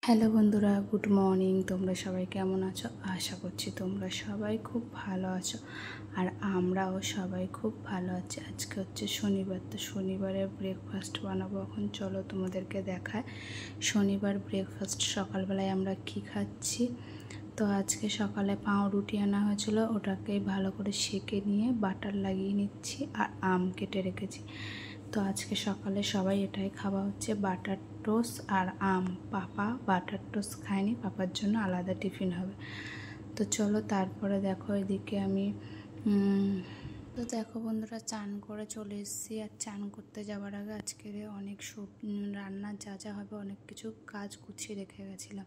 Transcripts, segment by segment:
Hello বন্ধুরা, good morning. তোমরা সবাই কেমন আছো? আশা করছি তোমরা সবাই খুব ভালো আছো, আর আমরাও সবাই খুব ভালো আছি। আজকে হচ্ছে শনিবার, তো শনিবারের ব্রেকফাস্ট বানাবো। এখন চলো তোমাদেরকে দেখায় শনিবার ব্রেকফাস্ট সকালবেলায় আমরা কি খাচ্ছি। তো আজকে সকালে পাউরুটি আনা হয়েছিল, ওটাকেই ভালো করে সেঁকে নিয়ে বাটার লাগিয়ে নিচ্ছি, আর আম কেটে রেখেছি। তো আজকে সকালে সবাই এটাই খাওয়া হচ্ছে, বাটার টোস্ট আর আম। পাপা বাটার টোস্ট খায়নি, পাপার জন্য আলাদা টিফিন হবে। তো চলো, তারপরে দেখো এদিকে আমি তো দেখো বন্ধুরা, চান করে চলে এসেছি। আর চান করতে যাওয়ার আগে আজকের অনেক রান্নার যা যা হবে অনেক কিছু কাজ গুছিয়ে রেখে গেছিলাম।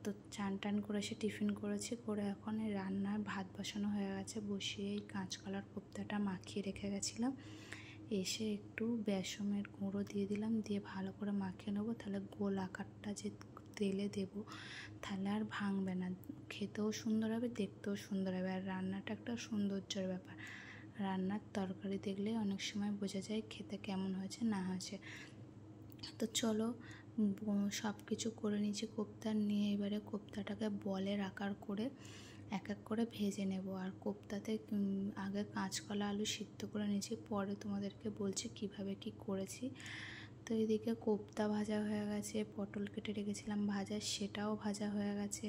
তো চান টান করে এসে টিফিন করেছি, করে এখন এই রান্নার ভাত বসানো হয়ে গেছে। বসিয়ে এই কাঁচকলার কোপ্তাটা মাখিয়ে রেখে গেছিলাম, এসে একটু বেসমের গুঁড়ো দিয়ে দিলাম, দিয়ে ভালো করে মাখিয়ে নেবো। তাহলে গোল আকারটা যে তেলে দেবো তাহলে আর ভাঙবে না, খেতেও সুন্দর হবে, দেখতেও সুন্দর হবে। আর রান্নাটা একটা সৌন্দর্যের ব্যাপার। রান্নার তরকারি দেখলে অনেক সময় বোঝা যায় খেতে কেমন হয়েছে না হয়েছে। তো চলো, সব কিছু করে নিয়েছি কোপ্তা নিয়ে। এবারে কোপ্তাটাকে বলের আকার করে এক এক করে ভেজে নেব। আর কোপ্তাতে আগে কাঁচকলা আলু সিদ্ধ করে নিয়েছি, পরে তোমাদেরকে বলছি কিভাবে কি করেছি। তো এদিকে কোপ্তা ভাজা হয়ে গেছে, পটল কেটে রেখেছিলাম ভাজা, সেটাও ভাজা হয়ে গেছে।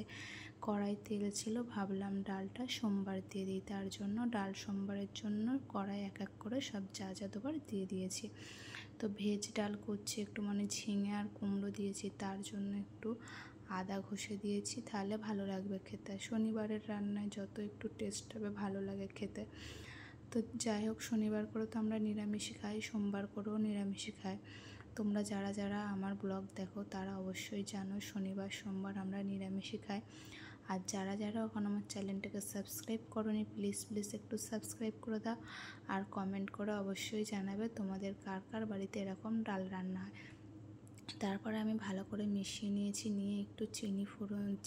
কড়াই তেল ছিল, ভাবলাম ডালটা সোমবার দিয়ে দিই, তার জন্য ডাল সোমবারের জন্য কড়াই এক এক করে সব যা যা দেবার দিয়ে দিয়েছি। তো ভেজ ডাল করছি, একটু মানে ঝিঙে আর কুমড়ো দিয়েছি, তার জন্য একটু আদা ঘষে দিয়েছি, তাহলে ভালো লাগবে খেতে। শনিবারের রান্নায় যত একটু টেস্ট হবে ভালো লাগে খেতে। তো যাই হোক, শনিবার করে তো আমরা নিরামিষই খাই, সোমবার করেও নিরামিষই খাই। তোমরা যারা যারা আমার ব্লগ দেখো তারা অবশ্যই জানো শনিবার সোমবার আমরা নিরামিষই খাই। আর যারা যারা এখন আমার চ্যানেলটাকে সাবস্ক্রাইব করোনি, প্লিজ প্লিজ একটু সাবস্ক্রাইব করে দাও, আর কমেন্ট করে অবশ্যই জানাবে তোমাদের কার কার বাড়িতে এরকম ডাল রান্না হয়। তারপরে আমি ভালো করে মিশিয়ে নিয়েছি, নিয়ে একটু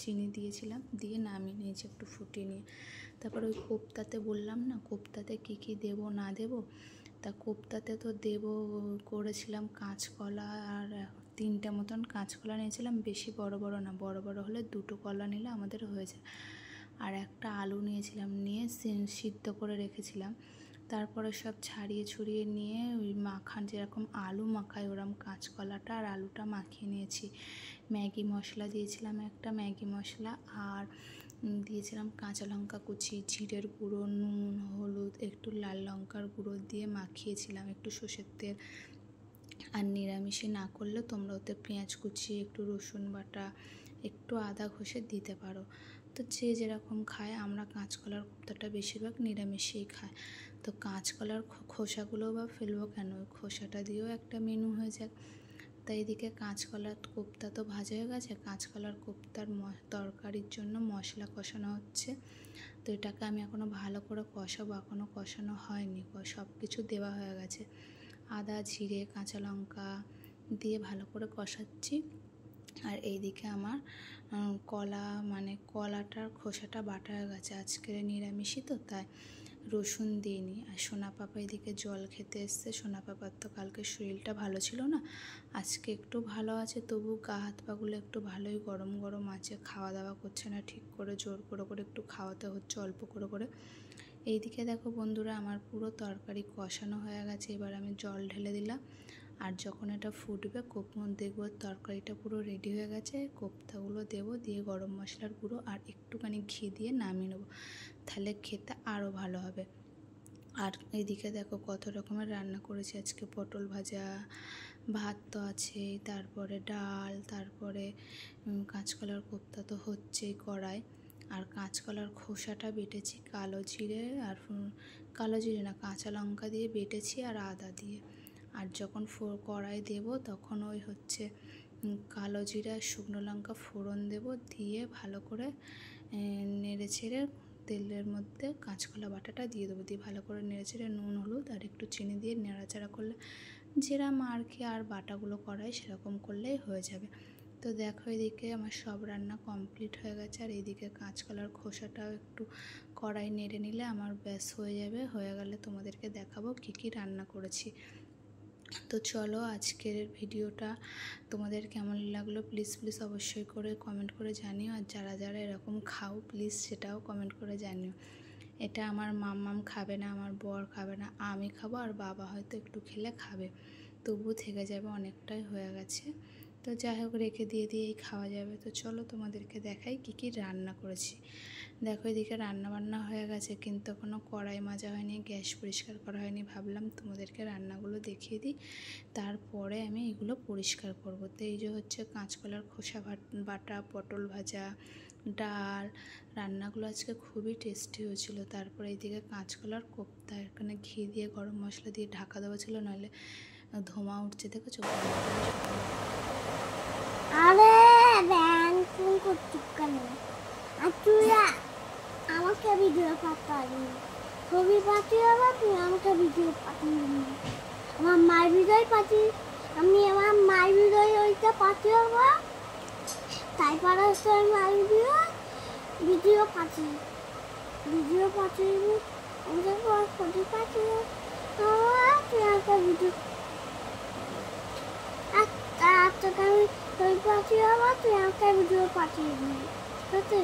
চিনি দিয়েছিলাম, দিয়ে নামিয়ে নিয়েছি একটু ফুটিয়ে নিয়ে। তারপর ওই কোপ্তাতে বললাম না কোপ্তাতে কী কী দেবো না দেবো, তা কোপ্তাতে তো দেবো করেছিলাম কাঁচকলা, আর 3টে মতন কাঁচকলা নিয়েছিলাম, বেশি বড় বড় না, বড় বড় হলে 2টো কলা নিলে আমাদের হয়ে যায়। আর একটা আলু নিয়েছিলাম, নিয়ে সিদ্ধ করে রেখেছিলাম। তারপরে সব ছাড়িয়ে ছড়িয়ে নিয়ে ওই মাখান যেরকম আলু মাখায় ওরকম কাঁচকলাটা আর আলুটা মাখিয়ে নিয়েছি। ম্যাগি মশলা দিয়েছিলাম একটা, ম্যাগি মশলা, আর দিয়েছিলাম কাঁচা লঙ্কা কুচি, জিরের গুঁড়ো, নুন, হলুদ, একটু লাল লঙ্কার গুঁড়ো দিয়ে মাখিয়েছিলাম, একটু সর্ষের তেল। আর নিরামিষে না করলে তোমরা ওতে পেঁয়াজ কুচি, একটু রসুন বাটা, একটু আদা ঘষে দিতে পারো। তো যে যেরকম খায়, আমরা কাঁচকলার কোপ্তাটা বেশিরভাগ নিরামিষেই খায়। তো কাঁচকলার খোসাগুলো বা ফেলবো কেন, খোসাটা দিয়েও একটা মেনু হয়ে যায়। তাই এদিকে কাঁচকলার কোপ্তা তো ভাজা হয়ে গেছে, কাঁচকলার কোপ্তার তরকারির জন্য মশলা কষানো হচ্ছে। তো এটাকে আমি এখনও ভালো করে কষাবো, এখনও কষানো হয়নি, সব কিছু দেওয়া হয়ে গেছে। আদা, জিরে, কাঁচা লঙ্কা দিয়ে ভালো করে কষাচ্ছি। আর এইদিকে আমার কলাটার খোসাটা বাটা হয়ে গেছে। আজকের নিরামিষই তো, তাই রসুন দিইনি। আর সোনা পাপা এদিকে জল খেতে এসছে। সোনা পাপার তো কালকে শরীরটা ভালো ছিল না, আজকে একটু ভালো আছে, তবু গা হাত পাগুলো একটু ভালোই গরম গরম আছে, খাওয়া দাওয়া করছে না ঠিক করে, জোর করে করে একটু খাওয়াতে হচ্ছে অল্প করে করে। এইদিকে দেখো বন্ধুরা, আমার পুরো তরকারি কষানো হয়ে গেছে, এবার আমি জল ঢেলে দিলাম। আর যখন এটা ফুটবে দেখবো তরকারিটা পুরো রেডি হয়ে গেছে, কোপ্তাগুলো দেবো, দিয়ে গরম মশলার গুঁড়ো আর একটুখানি ঘি দিয়ে নামিয়ে নেবো, তাহলে খেতে আরও ভালো হবে। আর এইদিকে দেখো কত রকমের রান্না করেছি আজকে, পটল ভাজা, ভাত তো আছেই, তারপরে ডাল, তারপরে কাঁচকলার কোপ্তা তো হচ্ছেই কড়াই। আর কাঁচকলার খোসাটা বেটেছি কালো জিরে আর কাঁচা লঙ্কা দিয়ে বেটেছি, আর আদা দিয়ে। আর যখন কড়াই দেবো তখন ওই হচ্ছে কালো জিরে আর শুকনো লঙ্কা ফোড়ন দেবো, দিয়ে ভালো করে নেড়ে ছেড়ে তেলের মধ্যে কাঁচকলা বাটাটা দিয়ে দেবো, দিয়ে ভালো করে নেড়ে ছেড়ে নুন, হলুদ আর একটু চিনি দিয়ে নাড়াচাড়া করলে, যেরকম আর কি আর বাটাগুলো করাই সেরকম করলেই হয়ে যাবে। তো দেখো এদিকে আমার সব রান্না কমপ্লিট হয়ে গেছে। আর এইদিকে কাঁচকলার খোসাটাও একটু কড়াই নেড়ে নিলে আমার ব্যাস হয়ে যাবে। হয়ে গেলে তোমাদেরকে দেখাবো কী কী রান্না করেছি। তো চলো আজকের ভিডিওটা তোমাদের কেমন লাগলো প্লিজ অবশ্যই করে কমেন্ট করে জানিও। আর যারা যারা এরকম খাও প্লিজ সেটাও কমেন্ট করে জানিও। এটা আমার মাম্মাম খাবে না, আমার বর খাবে না, আমি খাবো, আর বাবা হয়তো একটু খেলে খাবে, তবু থেকে যাবে, অনেকটাই হয়ে গেছে। তো যাই হোক রেখে দিয়েই খাওয়া যাবে। তো চলো তোমাদেরকে দেখাই কী কী রান্না করেছি। দেখো এদিকে রান্না বান্না হয়ে গেছে, কিন্তু এখনও কড়াই মাজা হয়নি, গ্যাস পরিষ্কার করা হয়নি। ভাবলাম তোমাদেরকে রান্নাগুলো দেখিয়ে দিই, তারপরে আমি এগুলো পরিষ্কার করব। তো এই যে হচ্ছে কাঁচকলার খোসা বাটা, পটল ভাজা, ডাল, রান্নাগুলো আজকে খুবই টেস্টি হয়েছিল। তারপরে এইদিকে কাঁচকলার কোপ্তা, এখানে ঘি দিয়ে গরম মশলা দিয়ে ঢাকা দেওয়া ছিল, নাহলে ধোঁয়া উঠছে, দেখেছো? আরে ব্যাং ফোন করছিস কেন? আর তুই আমাকে ভিডিও পাঠাবি, ছবি পাঠিয়ে আবার তুই আমাকে ভিডিও পাঠিয়ে দিবি। আমার মায়ের ভিডিও পাঠিয়ে, আমি আমার মায়ের ভিডিও ওইটা পাঠিয়ে দেবো, তারপরে হচ্ছে আমি মায়ের ভিডিও পাঠিয়ে দিবি, ওদের পর ছবি পাঠিয়ে তুই আমাকে ভিডিও তোকে আমি ছবি পাঠিয়ে দেবো, তুই আমাকে ভিডিও পাঠিয়ে দিবি, ঠিক আছে?